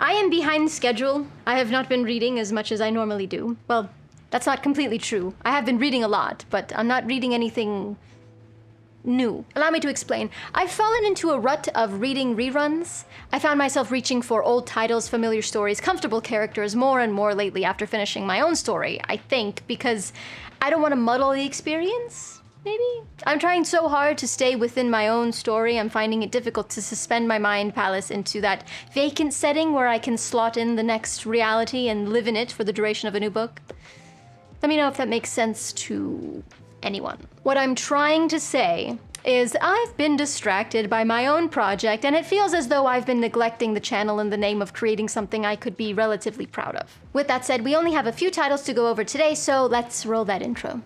I am behind schedule. I have not been reading as much as I normally do. Well, that's not completely true. I have been reading a lot, but I'm not reading anything new. Allow me to explain. I've fallen into a rut of reading reruns. I found myself reaching for old titles, familiar stories, comfortable characters more and more lately after finishing my own story, I think, because I don't want to muddle the experience. Maybe? I'm trying so hard to stay within my own story, I'm finding it difficult to suspend my mind palace into that vacant setting where I can slot in the next reality and live in it for the duration of a new book. Let me know if that makes sense to anyone. What I'm trying to say is I've been distracted by my own project, and it feels as though I've been neglecting the channel in the name of creating something I could be relatively proud of. With that said, we only have a few titles to go over today, so let's roll that intro.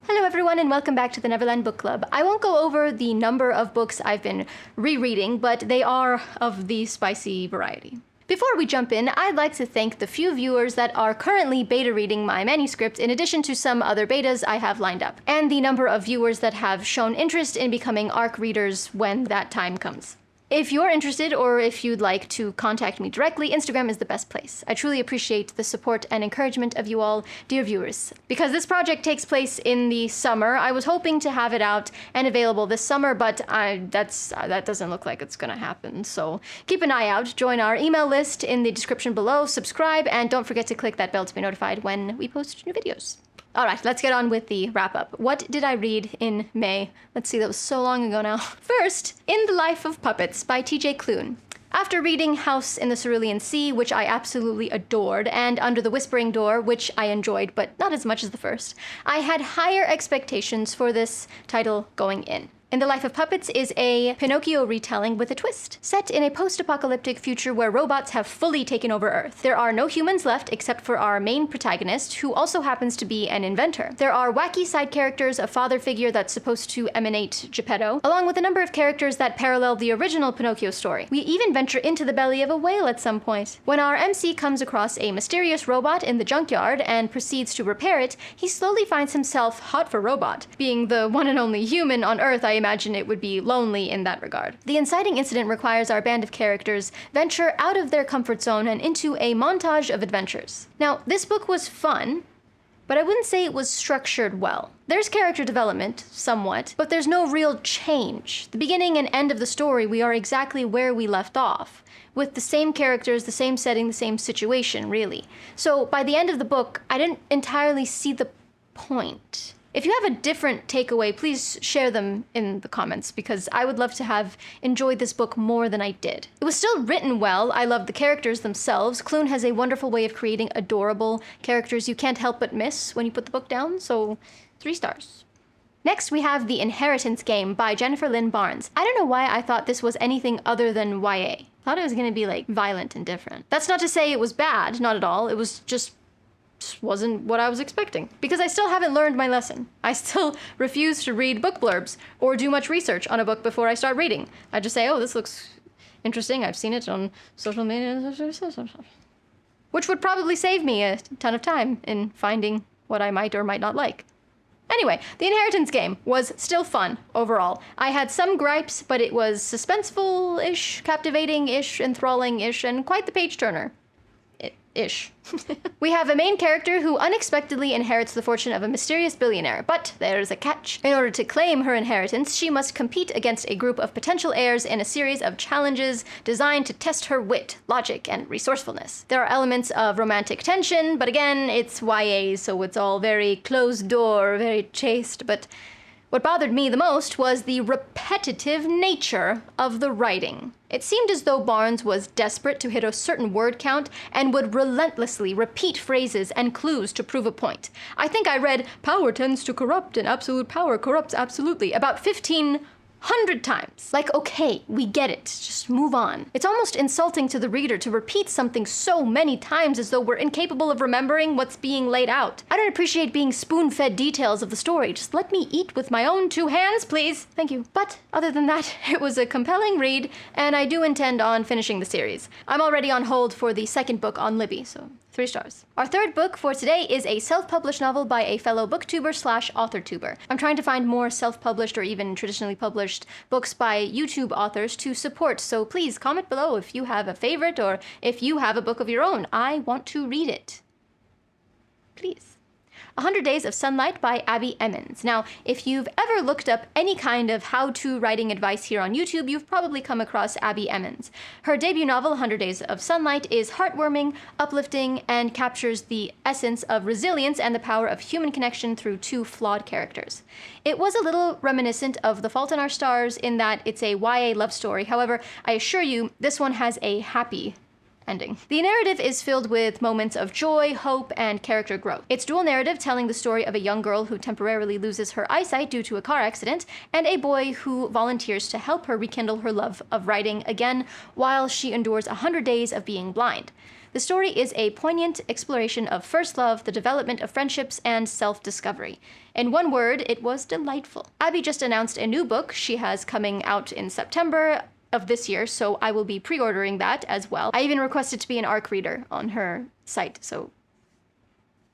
Hello everyone and welcome back to the Neverland Book Club. I won't go over the number of books I've been rereading, but they are of the spicy variety. Before we jump in, I'd like to thank the few viewers that are currently beta reading my manuscript in addition to some other betas I have lined up, and the number of viewers that have shown interest in becoming ARC readers when that time comes. If you're interested or if you'd like to contact me directly, Instagram is the best place. I truly appreciate the support and encouragement of you all, dear viewers. Because this project takes place in the summer, I was hoping to have it out and available this summer, but that doesn't look like it's gonna happen. So keep an eye out, join our email list in the description below, subscribe, and don't forget to click that bell to be notified when we post new videos. All right, let's get on with the wrap-up. What did I read in May? Let's see, that was so long ago now. First, In the Life of Puppets by T.J. Klune. After reading House in the Cerulean Sea, which I absolutely adored, and Under the Whispering Door, which I enjoyed, but not as much as the first, I had higher expectations for this title going in. In the Life of Puppets is a Pinocchio retelling with a twist, set in a post-apocalyptic future where robots have fully taken over Earth. There are no humans left except for our main protagonist, who also happens to be an inventor. There are wacky side characters, a father figure that's supposed to emanate Geppetto, along with a number of characters that parallel the original Pinocchio story. We even venture into the belly of a whale at some point. When our MC comes across a mysterious robot in the junkyard and proceeds to repair it, he slowly finds himself hot for robot. Being the one and only human on Earth, I imagine it would be lonely in that regard. The inciting incident requires our band of characters venture out of their comfort zone and into a montage of adventures. Now, this book was fun, but I wouldn't say it was structured well. There's character development, somewhat, but there's no real change. The beginning and end of the story, we are exactly where we left off, with the same characters, the same setting, the same situation, really. So by the end of the book, I didn't entirely see the point. If you have a different takeaway, please share them in the comments, because I would love to have enjoyed this book more than I did. It was still written well. I love the characters themselves. Klune has a wonderful way of creating adorable characters you can't help but miss when you put the book down, so 3 stars. Next, we have The Inheritance Game by Jennifer Lynn Barnes. I don't know why I thought this was anything other than YA. I thought it was gonna be like violent and different. That's not to say it was bad, not at all. It was just wasn't what I was expecting. Because I still haven't learned my lesson. I still refuse to read book blurbs or do much research on a book before I start reading. I just say, oh, this looks interesting. I've seen it on social media. Which would probably save me a ton of time in finding what I might or might not like. Anyway, The Inheritance Game was still fun overall. I had some gripes, but it was suspenseful-ish, captivating-ish, enthralling-ish, and quite the page-turner. Ish. We have a main character who unexpectedly inherits the fortune of a mysterious billionaire, but there's a catch. In order to claim her inheritance, she must compete against a group of potential heirs in a series of challenges designed to test her wit, logic, and resourcefulness. There are elements of romantic tension, but again, it's YA, so it's all very closed door, very chaste, but what bothered me the most was the repetitive nature of the writing. It seemed as though Barnes was desperate to hit a certain word count and would relentlessly repeat phrases and clues to prove a point. I think I read, "Power tends to corrupt and absolute power corrupts absolutely," about 1,500 times. Like, okay, we get it, just move on. It's almost insulting to the reader to repeat something so many times as though we're incapable of remembering what's being laid out. I don't appreciate being spoon-fed details of the story. Just let me eat with my own 2 hands, please. Thank you. But other than that, it was a compelling read, and I do intend on finishing the series. I'm already on hold for the second book on Libby, so 3 stars. Our third book for today is a self-published novel by a fellow booktuber/authortuber. I'm trying to find more self-published or even traditionally published books by YouTube authors to support, so please comment below if you have a favorite or if you have a book of your own. I want to read it. Please. 100 Days of Sunlight by Abby Emmons. Now, if you've ever looked up any kind of how-to writing advice here on YouTube, you've probably come across Abby Emmons. Her debut novel, 100 Days of Sunlight, is heartwarming, uplifting, and captures the essence of resilience and the power of human connection through 2 flawed characters. It was a little reminiscent of The Fault in Our Stars in that it's a YA love story. However, I assure you, this one has a happy ending. The narrative is filled with moments of joy, hope, and character growth. It's dual narrative telling the story of a young girl who temporarily loses her eyesight due to a car accident, and a boy who volunteers to help her rekindle her love of writing again while she endures 100 days of being blind. The story is a poignant exploration of first love, the development of friendships, and self-discovery. In one word, it was delightful. Abby just announced a new book she has coming out in September of this year, so I will be pre-ordering that as well. I even requested to be an ARC reader on her site, so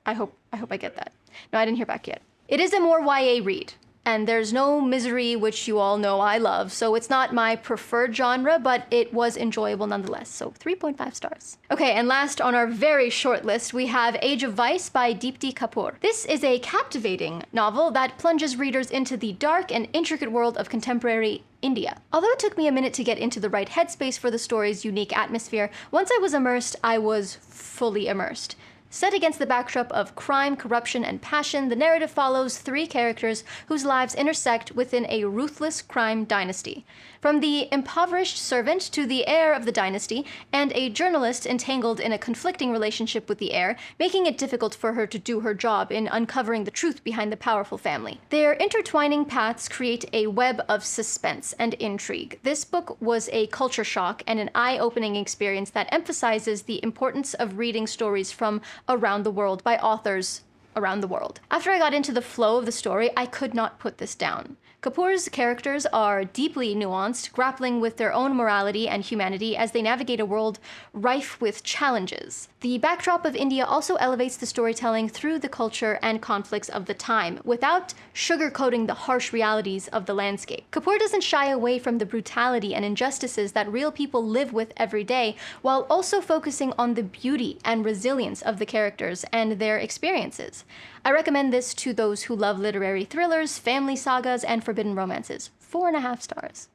I hope I get that. No, I didn't hear back yet. It is a more YA read, and there's no misery, which you all know I love, so it's not my preferred genre, but it was enjoyable nonetheless, so 3.5 stars. Okay, and last on our very short list, we have Age of Vice by Deepti Kapoor. This is a captivating novel that plunges readers into the dark and intricate world of contemporary India. Although it took me a minute to get into the right headspace for the story's unique atmosphere, once I was immersed, I was fully immersed. Set against the backdrop of crime, corruption, and passion, the narrative follows 3 characters whose lives intersect within a ruthless crime dynasty. From the impoverished servant to the heir of the dynasty, and a journalist entangled in a conflicting relationship with the heir, making it difficult for her to do her job in uncovering the truth behind the powerful family. Their intertwining paths create a web of suspense and intrigue. This book was a culture shock and an eye-opening experience that emphasizes the importance of reading stories from around the world by authors around the world. After I got into the flow of the story, I could not put this down. Kapoor's characters are deeply nuanced, grappling with their own morality and humanity as they navigate a world rife with challenges. The backdrop of India also elevates the storytelling through the culture and conflicts of the time, without sugarcoating the harsh realities of the landscape. Kapoor doesn't shy away from the brutality and injustices that real people live with every day, while also focusing on the beauty and resilience of the characters and their experiences. I recommend this to those who love literary thrillers, family sagas, and forbidden romances. 4.5 stars.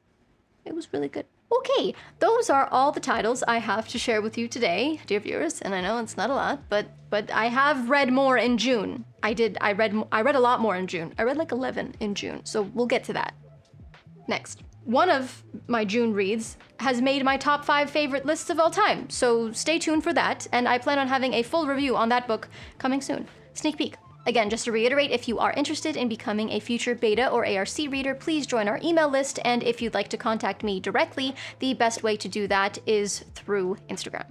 It was really good. Okay, those are all the titles I have to share with you today, dear viewers, and I know it's not a lot, but I have read more in June. I read a lot more in June. I read like 11 in June, so we'll get to that. Next. One of my June reads has made my top 5 favorite lists of all time, so stay tuned for that, and I plan on having a full review on that book coming soon. Sneak peek. Again, just to reiterate, if you are interested in becoming a future beta or ARC reader, please join our email list, and if you'd like to contact me directly, the best way to do that is through Instagram,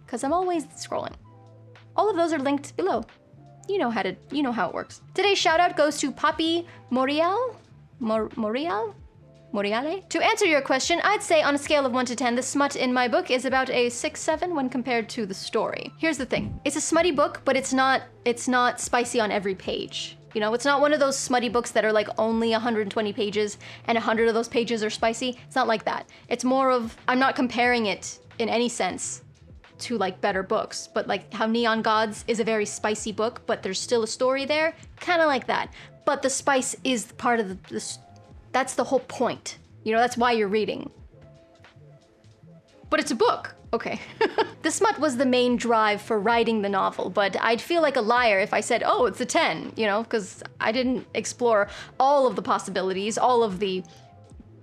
because I'm always scrolling. All of those are linked below. You know how it works. Today's shout out goes to Papi Morial? Moriale? To answer your question, I'd say on a scale of 1 to 10, the smut in my book is about a 6-7 when compared to the story. Here's the thing. It's a smutty book, but it's not spicy on every page. You know, it's not one of those smutty books that are like only 120 pages and 100 of those pages are spicy. It's not like that. It's more of, I'm not comparing it in any sense to like better books, but like how Neon Gods is a very spicy book, but there's still a story there, kind of like that. But the spice is part of that's the whole point. You know, that's why you're reading. But it's a book. Okay. The smut was the main drive for writing the novel, but I'd feel like a liar if I said, oh, it's a 10, you know, because I didn't explore all of the possibilities, all of the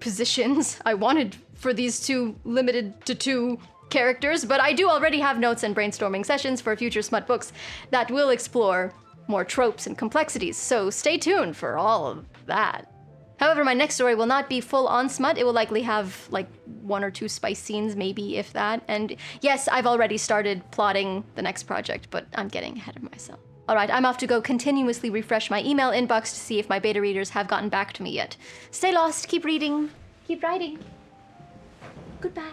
positions I wanted for these limited to 2 characters, but I do already have notes and brainstorming sessions for future smut books that will explore more tropes and complexities, so stay tuned for all of that. However, my next story will not be full-on smut. It will likely have like 1 or 2 spice scenes, maybe, if that. And yes, I've already started plotting the next project, but I'm getting ahead of myself. All right, I'm off to go continuously refresh my email inbox to see if my beta readers have gotten back to me yet. Stay lost, keep reading, keep writing. Goodbye.